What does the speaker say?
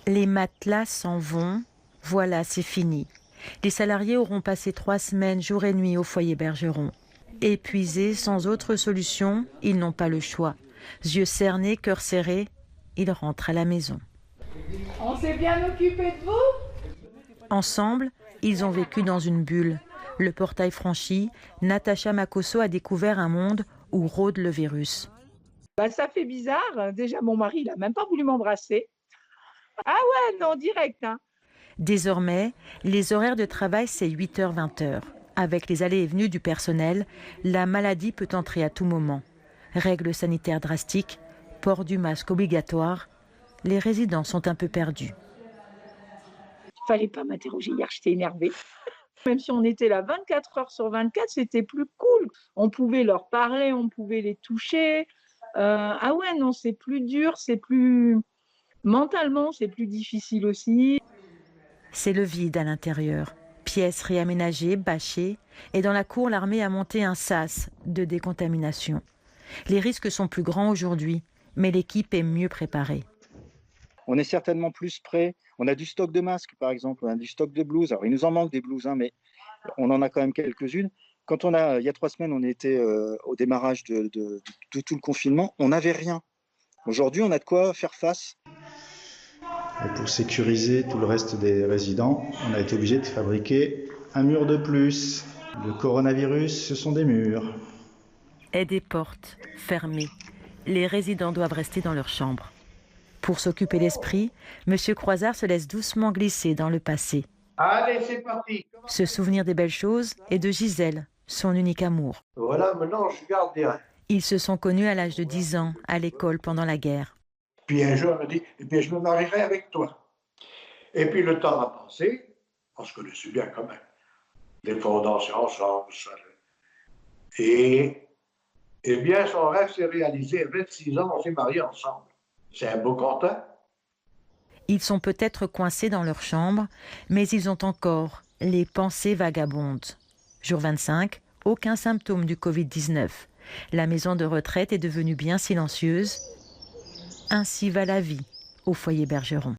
Les matelas s'en vont, voilà, c'est fini. Les salariés auront passé 3 semaines jour et nuit au foyer Bergeron. Épuisés, sans autre solution, ils n'ont pas le choix. Yeux cernés, cœur serré, ils rentrent à la maison. On s'est bien occupé de vous? Ensemble, ils ont vécu dans une bulle. Le portail franchi, Natacha Makosso a découvert un monde où rôde le virus. Ça fait bizarre. Déjà, mon mari, il n'a même pas voulu m'embrasser. Ah ouais, non, direct, hein. Désormais, les horaires de travail, c'est 8h-20h. Avec les allées et venues du personnel, la maladie peut entrer à tout moment. Règles sanitaires drastiques, port du masque obligatoire, les résidents sont un peu perdus. Il fallait pas m'interroger hier, j'étais énervée. Même si on était là 24 heures sur 24, c'était plus cool. On pouvait leur parler, on pouvait les toucher. Ah ouais, non, c'est plus dur, c'est plus... Mentalement, c'est plus difficile aussi. C'est le vide à l'intérieur. Pièces réaménagées, bâchées, et dans la cour, l'armée a monté un sas de décontamination. Les risques sont plus grands aujourd'hui, mais l'équipe est mieux préparée. On est certainement plus prêt. On a du stock de masques, par exemple, on a du stock de blouses. Alors, il nous en manque des blouses, hein, mais on en a quand même quelques-unes. Il y a 3 semaines, on était au démarrage de tout le confinement, on n'avait rien. Aujourd'hui, on a de quoi faire face. Et pour sécuriser tout le reste des résidents, on a été obligé de fabriquer un mur de plus. Le coronavirus, ce sont des murs. Et des portes fermées. Les résidents doivent rester dans leur chambre. Pour s'occuper l'esprit, M. Croizard se laisse doucement glisser dans le passé. Allez, c'est parti. Se souvenir des belles choses et de Gisèle, son unique amour. Voilà, maintenant je garde bien. Ils se sont connus à l'âge de 10 ans, à l'école pendant la guerre. Puis un jour, elle me dit, eh bien, je me marierai avec toi. Et puis le temps a passé, on se connaissait bien quand même. Les fondations ensemble, ça. Et bien, son rêve s'est réalisé. À 26 ans, on s'est mariés ensemble. C'est un beau content. Ils sont peut-être coincés dans leur chambre, mais ils ont encore les pensées vagabondes. Jour 25, aucun symptôme du Covid-19. La maison de retraite est devenue bien silencieuse. Ainsi va la vie au foyer Bergeron.